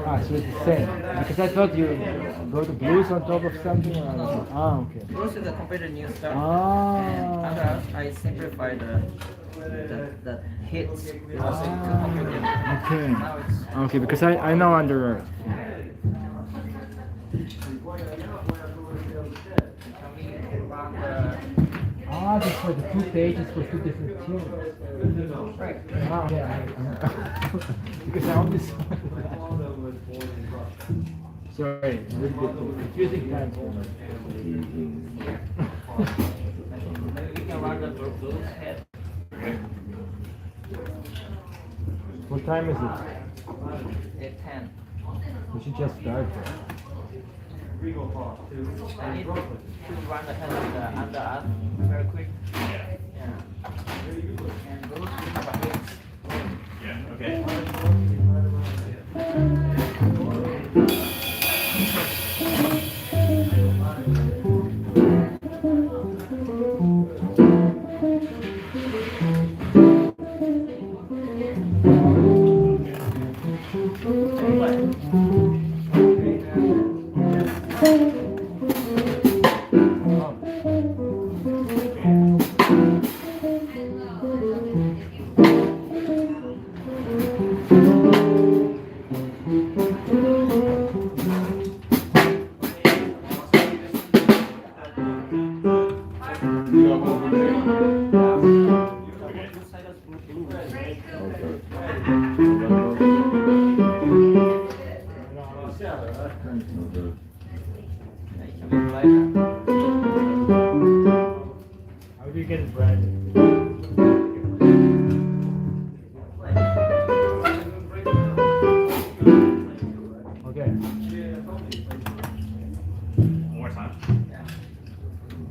Ah, so it's the same. Because I thought you go to blues on top of something. Okay. Blues is a completely new stuff. Ah. And others, I simplify the hits to completely. Okay. Now it's Okay, because I know Under Earth. Ah, that's for the 2 pages for 2 different tunes. right. Ah, yeah. Because I only saw Sorry, a little bit confusing times for me. Maybe we can run the blues head. What time is it? At 10. We should just start. I need to run the head of the under us very quick. Yeah. And those we have a hit. Yeah, okay. How do you get it right? Okay. One more time.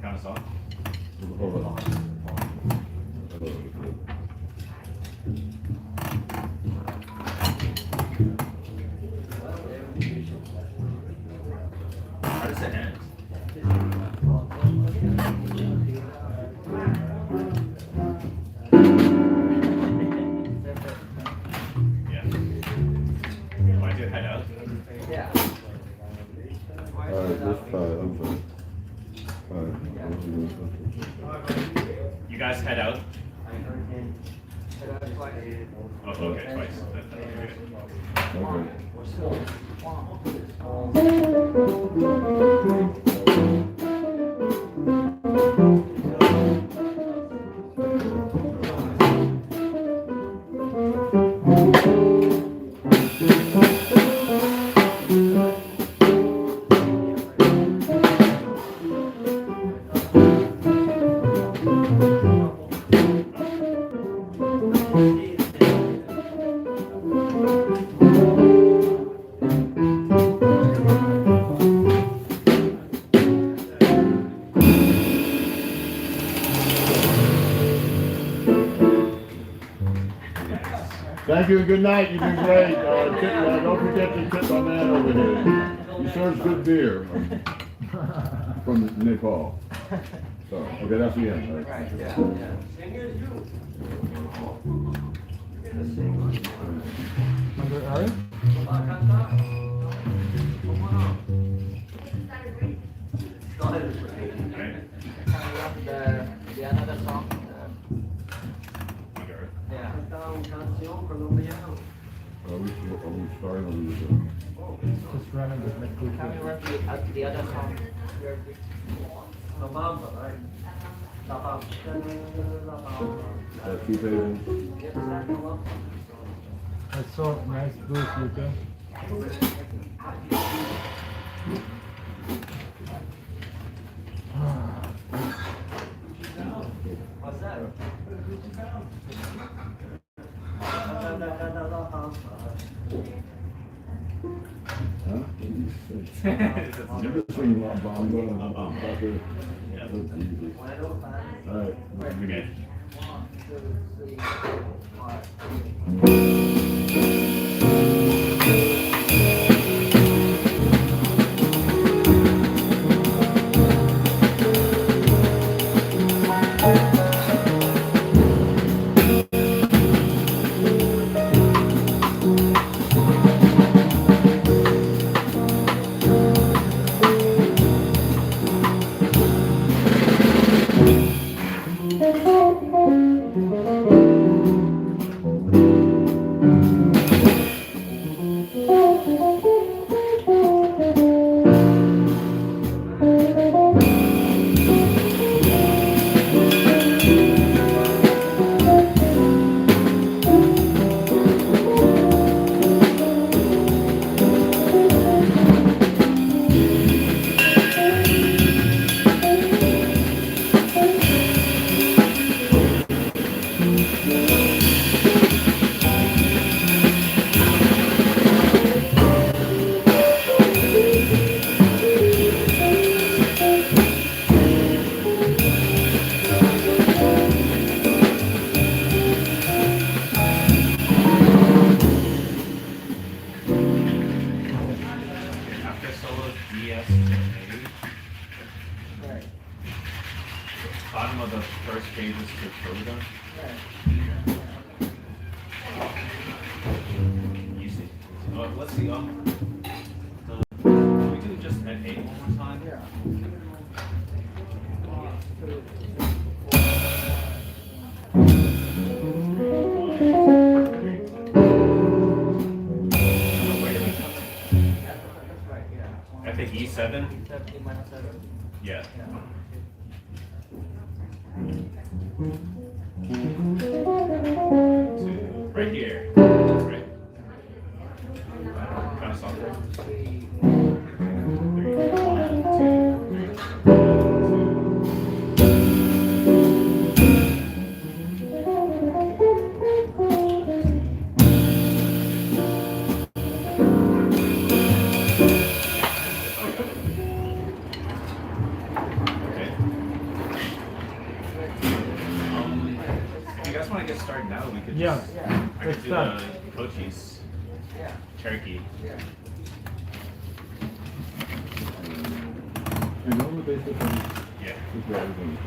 Count us off. How does it end? Yeah. Why do you head out? Yeah. Let's try it. I'm sorry. You guys head out? Oh, okay, twice. That's good. Thank you and good night. You've been great. Don't forget to tip my man over here. He serves good beer from Nepal. So, okay, that's the end. Right? Right, yeah, Under Earth? Okay. Can we run the another song? Under. Yeah. Are we starting or are we doing? Just running this like quick. Can we run the other song? Very quick. Two pages. That's so nice blues, Luca. What's that? Huh? Never seen La Bamba. That's easy. All right. Okay. 1, 2, 3, 4. changes to Toga. Easy. Let's see. Can we do just at 8 one more time? Yeah. I think E7. 17 minus 7. Yeah. Two, right here. Right. Kind of soft. 3, 1, 2. You guys want to get started now? We could Yeah. just, I Let's could do start. the Cochise Yeah. Cherokee. Yeah. And on the basis of Yeah. the driving.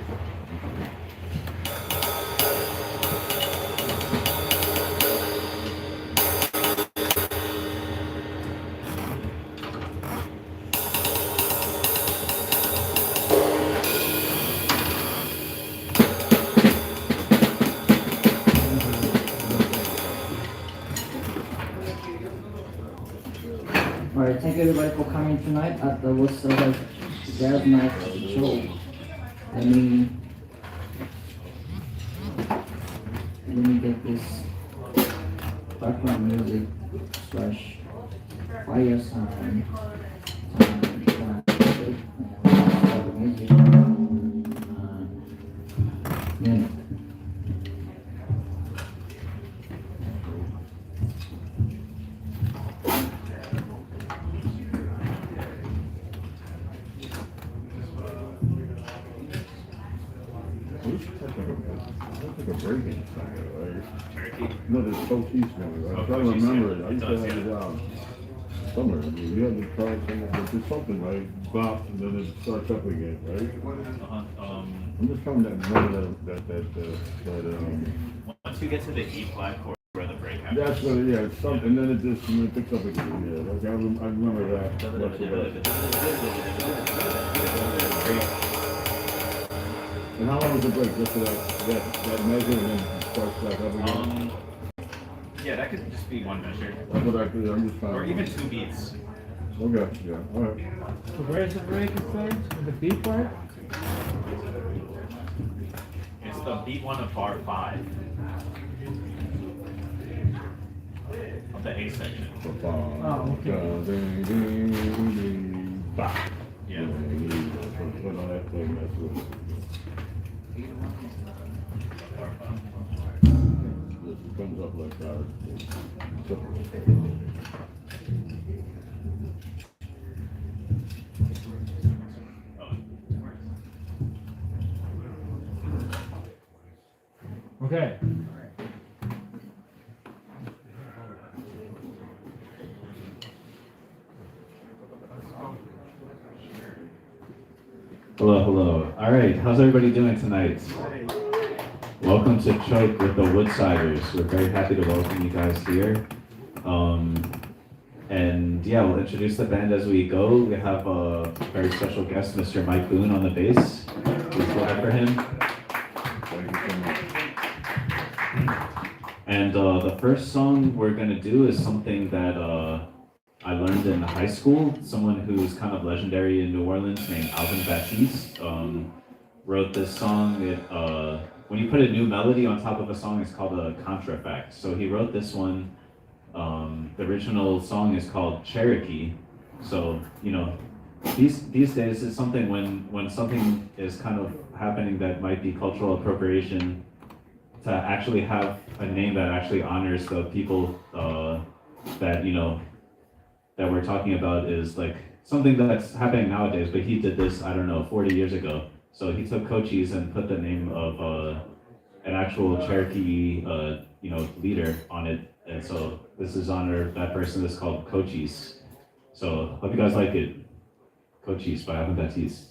Alright, thank you everybody for coming tonight at the Woodstock Jazz Night show. Let me get this background music slash fire sound. Music. Yeah. It's like a break-in song, right? Cherokee. No, there's Cochise one. I'm trying to remember it. I used to have it down somewhere. I mean, you had to try something, but there's something, right? Bop, and then it starts up again, right? I'm just trying to remember that, Once you get to the E flat chord where the break happens. that's what, yeah, it's something, and then it just, and it picks up again, yeah. Okay, I remember that. That's it. And how long is the break? Just for that measure, and then it starts back up again? Yeah, that could just be one measure. That's what I do, I'm just trying to. Or even 2 beats. Okay, yeah, all right. So where's the break you say? In the B part? It's the beat 1 of bar 5. Of the A section. Oh, okay. Ding, ding, ding, bop. Yeah. Put on that thing, that's what. Bar 5. It comes up like that. Okay. Hello, hello. All right, how's everybody doing tonight? Welcome to Choke with the Woodsiders. We're very happy to welcome you guys here. And yeah, we'll introduce the band as we go. We have a very special guest, Mr. Mike Boone on the bass. Please clap for him. Thank you so much. And the first song we're gonna do is something that I learned in high school. Someone who's kind of legendary in New Orleans named Alvin Baptiste wrote this song. When you put a new melody on top of a song, it's called a contrafact. So he wrote this one. The original song is called Cherokee. So, you know, these days it's something when something is kind of happening that might be cultural appropriation, to actually have a name that actually honors the people that, you know, that we're talking about is like something that's happening nowadays, but he did this, I don't know, 40 years ago. So he took Cochise and put the name of an actual Cherokee, you know, leader on it. And so this is honor that person. This is called Cochise. So hope you guys like it. Cochise by Alvin Baptiste.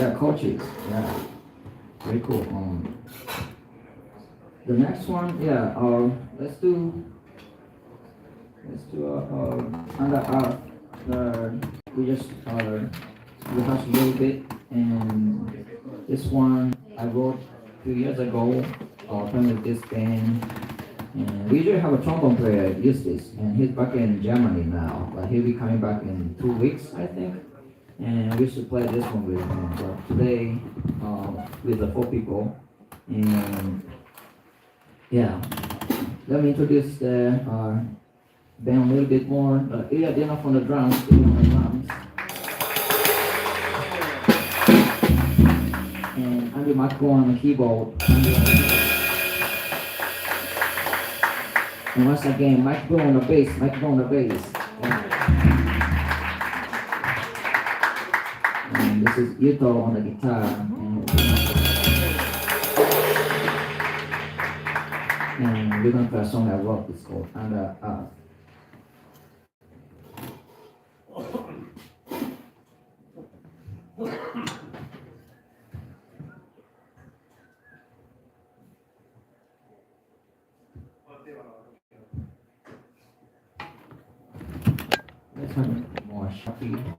Yeah, coaches. Yeah, very cool. The next one, yeah. Let's do under art. We just rehearse a little bit, and this one I wrote a few years ago. Playing with this band, and we usually have a trombone player use this, and he's back in Germany now, but he'll be coming back in 2 weeks, I think. And we should play this one with him. But today, with the 4 people, and yeah, let me introduce the band a little bit more. Ilya Dinov on the drums, and Andrew Matko on the keyboard. And once again, Mike Boone on the bass. And this is Yuto on the guitar. And we're going to play a song I wrote. It's called Under Earth. Let's have a more sharpie.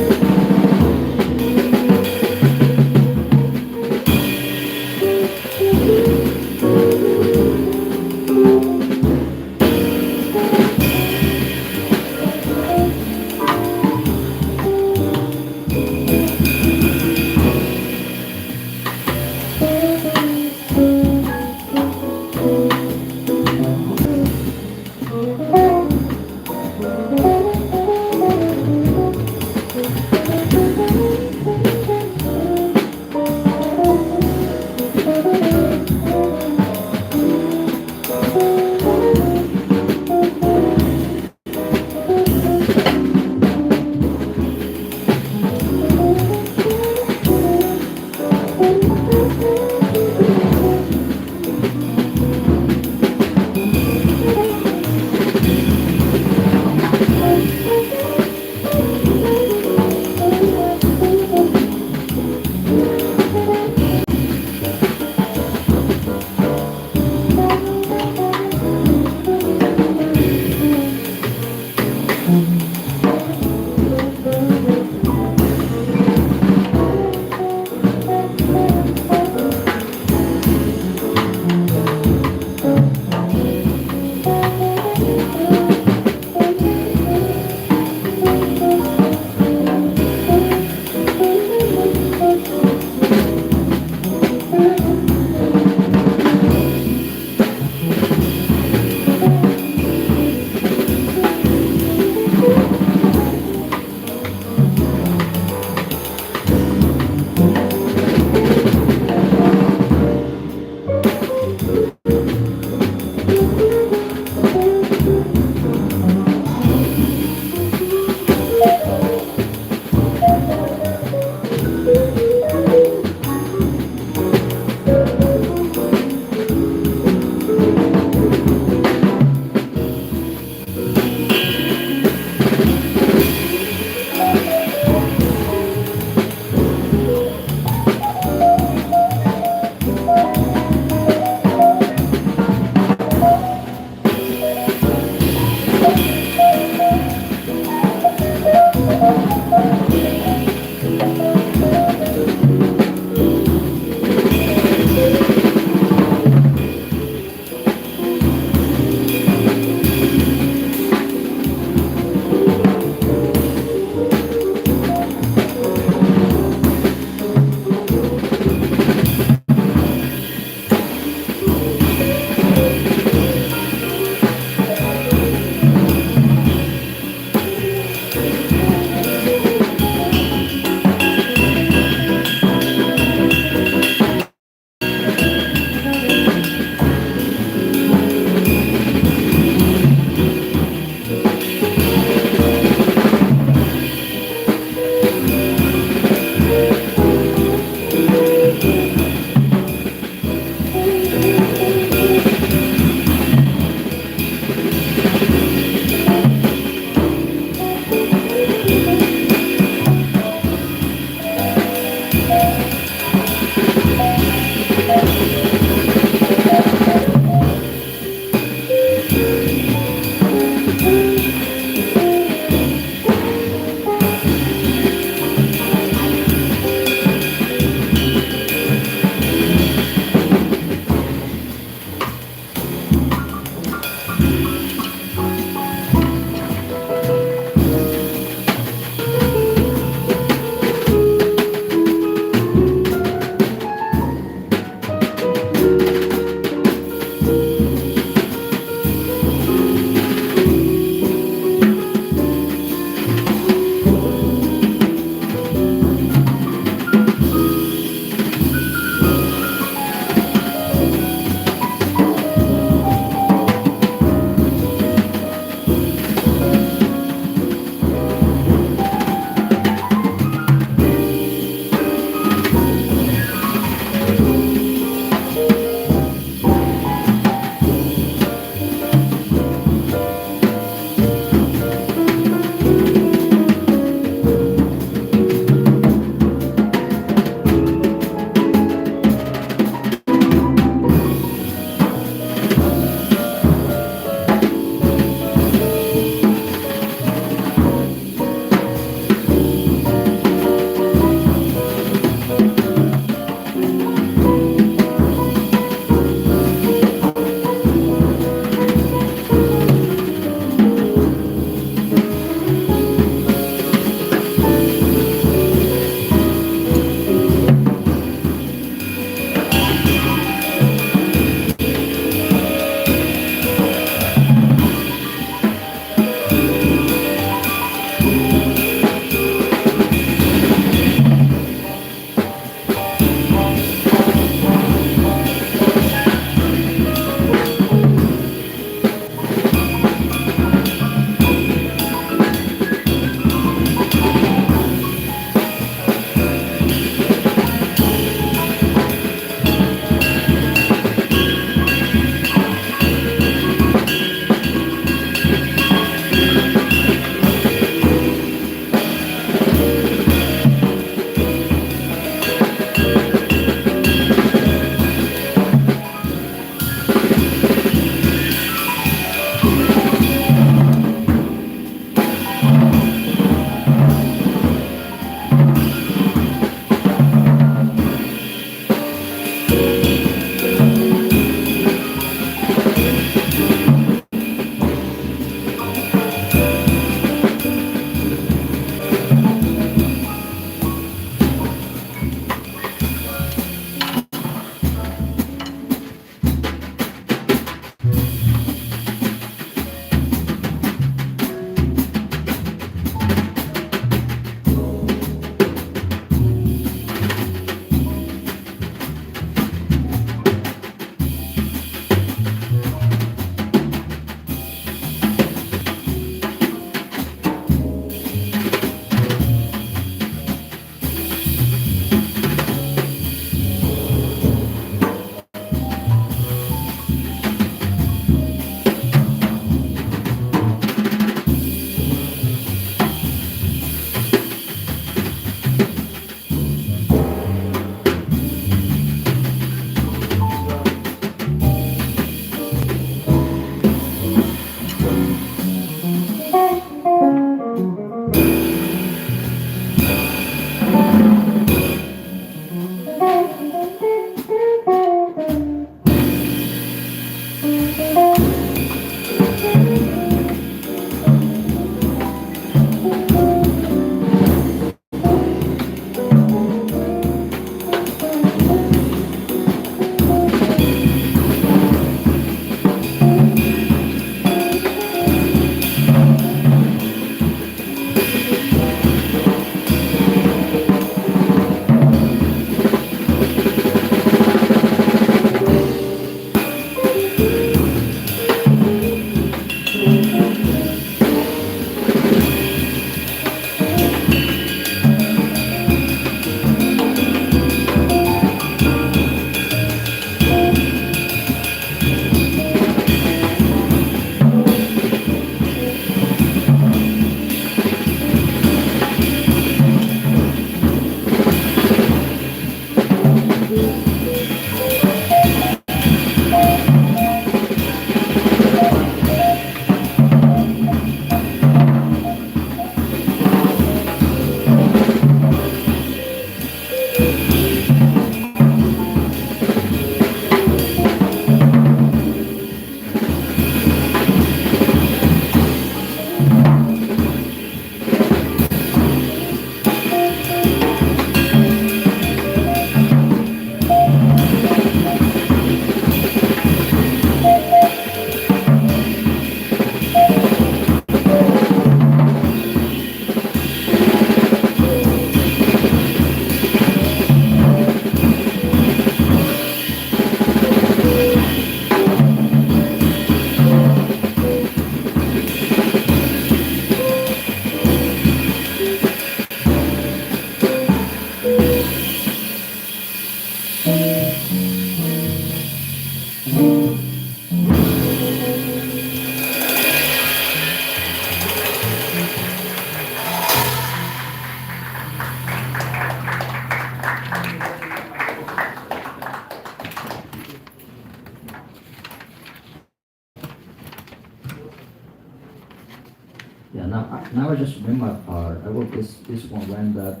Now I just remember, I wrote this one when the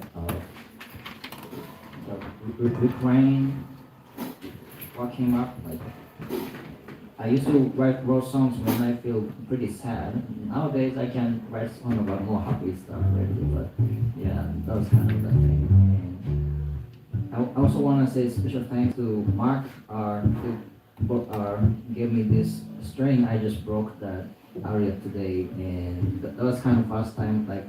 refrain, what came up, like, I used to write songs when I feel pretty sad. Nowadays I can write songs about more happy stuff, really, but yeah, that was kind of the thing. And I also want to say special thanks to Mark, who gave me this string. I just broke that aria today, and that was kind of first time. Like,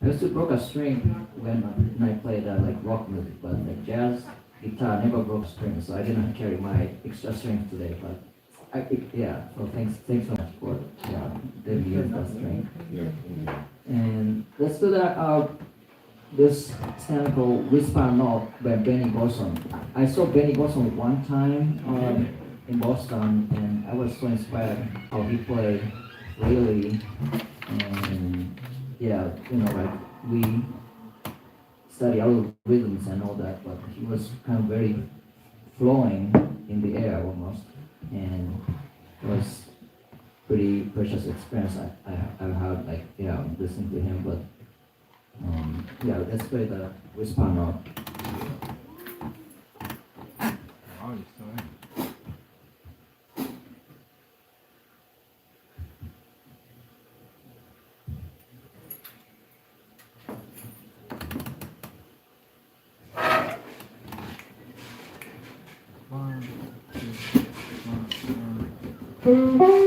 I used to broke a string when I played like rock music, but like jazz guitar never broke strings, so I didn't carry my extra strings today. But so thanks so much for letting me use that string. Yeah. And let's do that. This stand called Whisper Note by Benny Golson. I saw Benny Golson one time in Boston, and I was so inspired how he played, really. And yeah, like we study our rhythms and all that, but he was kind of very flowing in the air almost, and it was pretty precious experience I've had, like, listening to him. But let's play the Whisper Note. Oh, you're still in. One, two, one.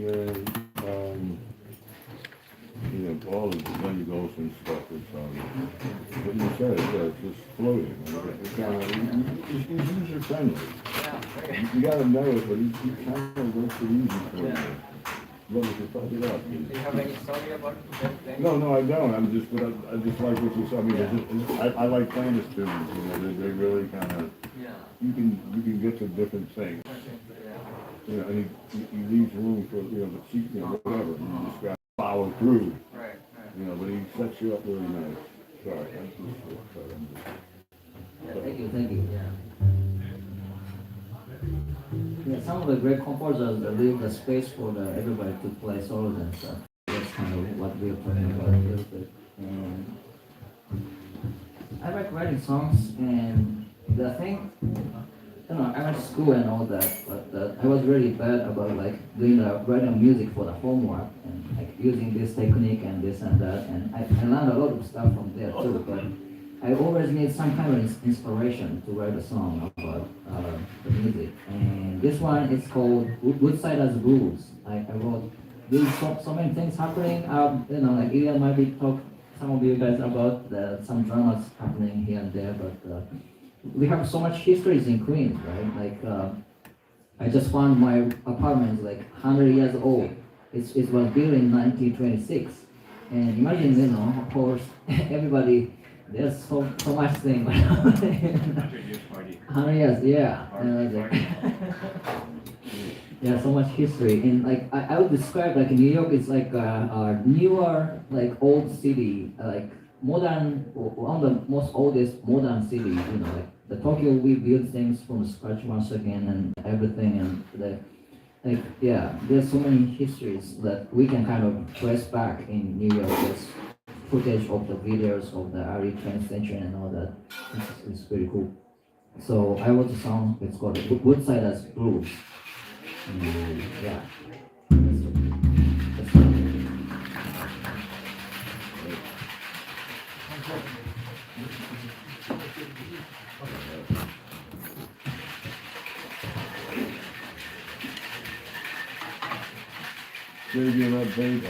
You know, all of the Lenny Golson stuff is, what you said, it's just floating. He's user friendly. Yeah, very. You gotta know it, but he kind of works it easy for you. Yeah. Let me just fuck it up. Do you have any story about that thing? No, I don't. I just like what you said. I mean, I like Planet tunes, you know, they really kind of, Yeah. you can get to different things. Yeah. You know, and he leaves room for, you know, whatever. You just gotta follow through, Right. you know, but he sets you up really nice. Sorry, Yeah, thank you. Yeah. Yeah, some of the great composers leave the space for everybody to play solos and stuff. That's kind of what we're talking about a little bit. And I like writing songs, and the thing, I went to school and all that, but I was really bad about like doing writing music for the homework and like using this technique and this and that, and I learned a lot of stuff from there too. But I always need some kind of inspiration to write a song about the music. And this one is called Woodsiders Blues. I wrote, there's so many things happening. Like Ilya might be talk some of you guys about some dramas happening here and there, but we have so much histories in Queens, right? Like I just found my apartment is like 100 years old. It was built in 1926, and imagine, of course, everybody. There's so much thing. 100 years party. 100 years, yeah. Yeah, so much history. And like I would describe like New York is like a newer, like old city, like modern, one of the most oldest modern city. Like the Tokyo, we build things from scratch once again and everything, and there's so many histories that we can kind of trace back in New York. There's footage of the videos of the early 20th century and all that. It's pretty cool. So I wrote a song, it's called Woodsiders Blues. Yeah. Save you that babe.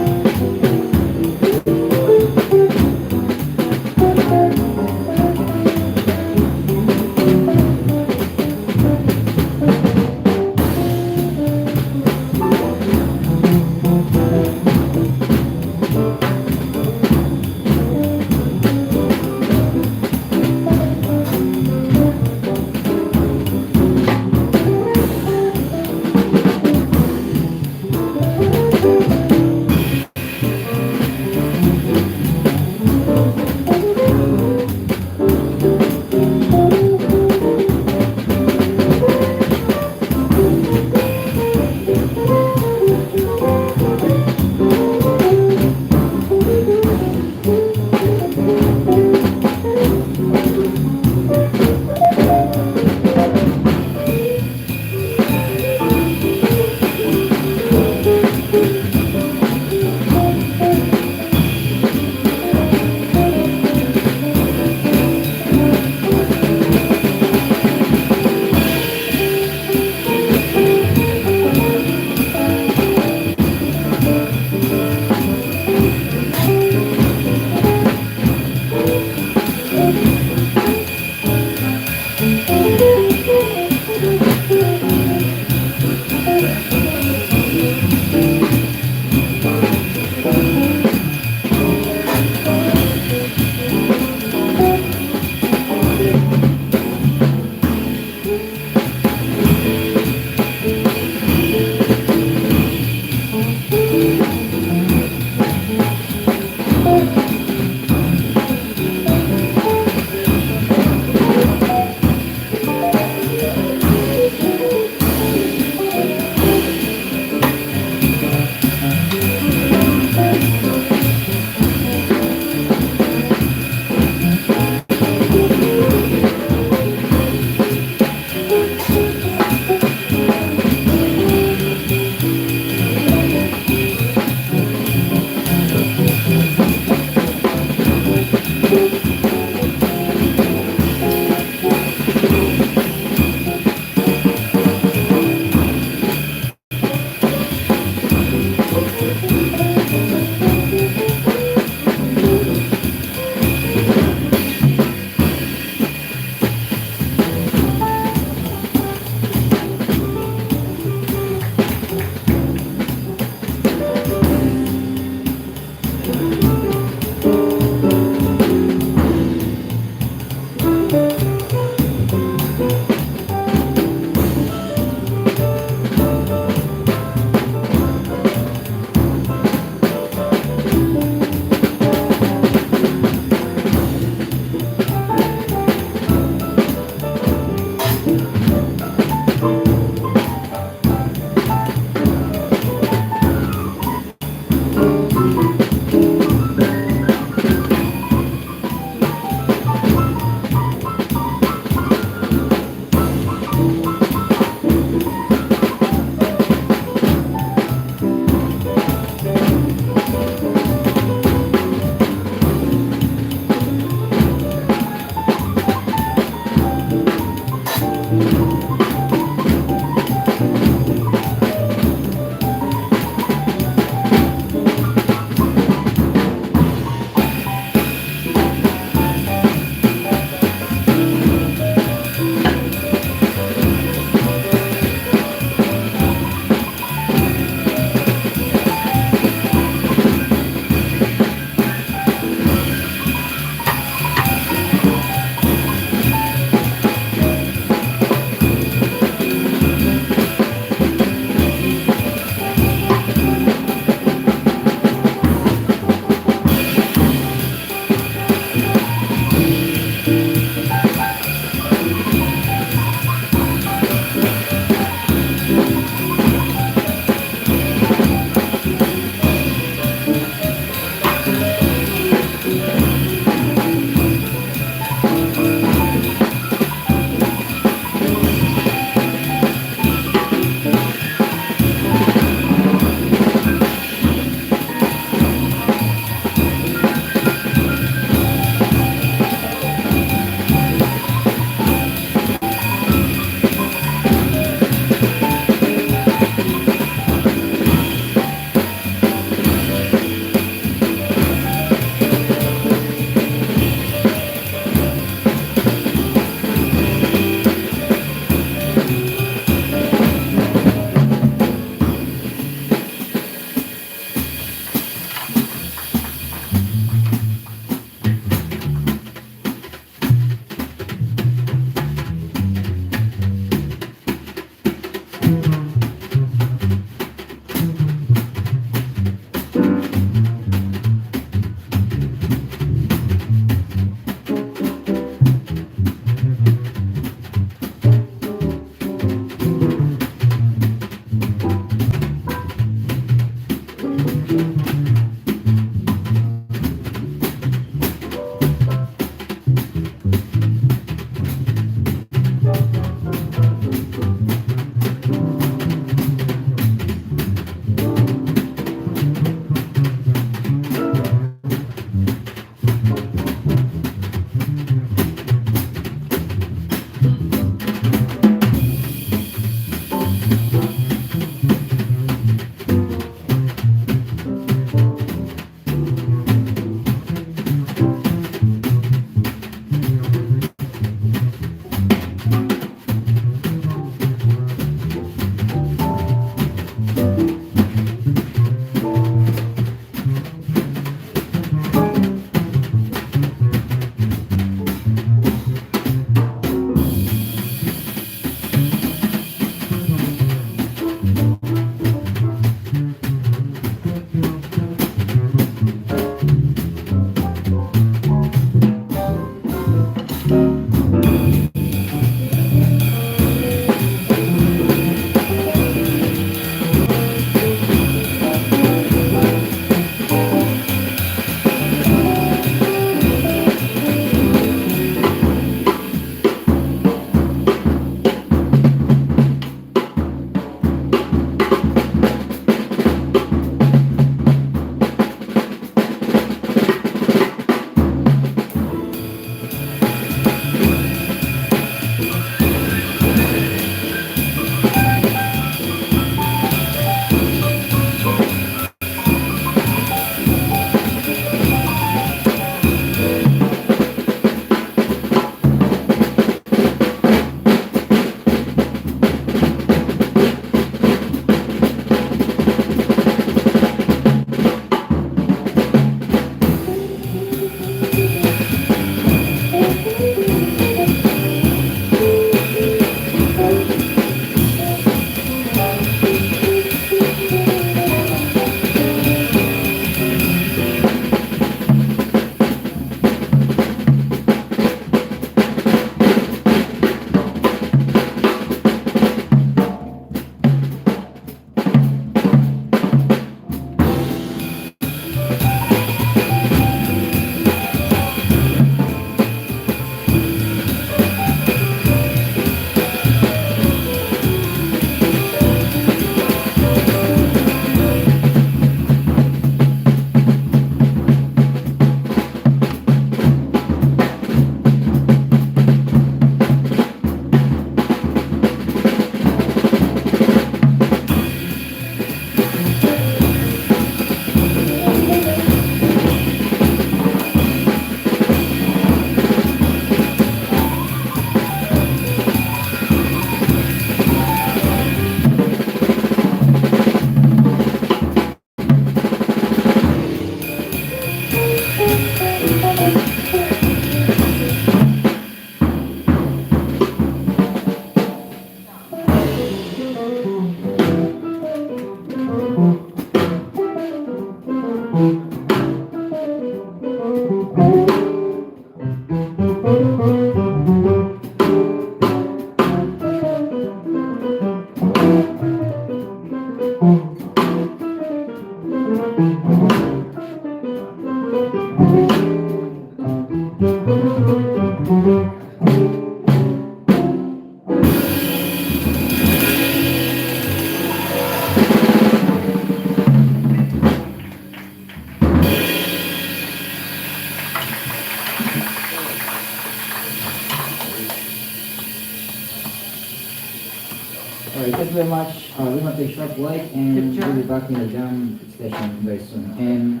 Alright, thank you very much. We're gonna take a short break and we'll be back in the jam session very soon. And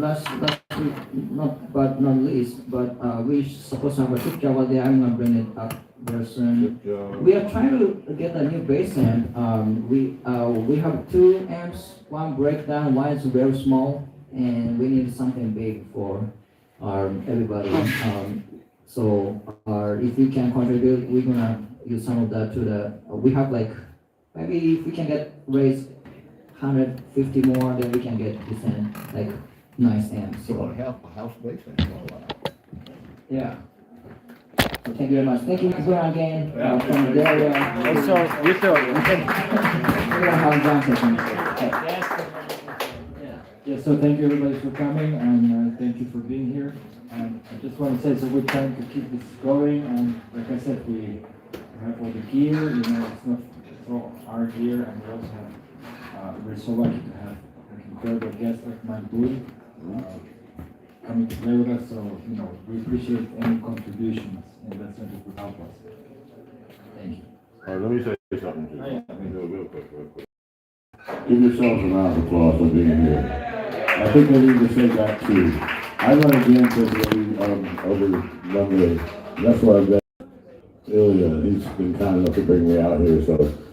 last not but not least, but we supposed to have a tip jar over there. I'm gonna bring it up very soon. We are trying to get a new bass amp. We have two amps, one breakdown, one is very small, and we need something big for everybody. So if you can contribute, we're gonna use some of that to the. We have like maybe if we can raise 150 more, then we can get decent like nice amps. So So house basement. yeah. So thank you very much. Thank you, Mr. again from the area. Also, you too. We're gonna have a jam session. Okay. Yes. Yeah, so thank you everybody for coming, and thank you for being here. And I just want to say it's a good time to keep this going, and like I said, we have all the gear, it's all our gear, and we also have, we're so lucky to have incredible guests like Mike Boone coming to play with us, so, we appreciate any contributions in that sense that would help us. Thank you. All right, let me say something to you. Oh, yeah. Let me do it real quick. Give yourselves a round of applause for being here. I think I need to say that too. I run against this lady over Monday. That's why I've been Ilya, he's been kind enough to bring me out here, so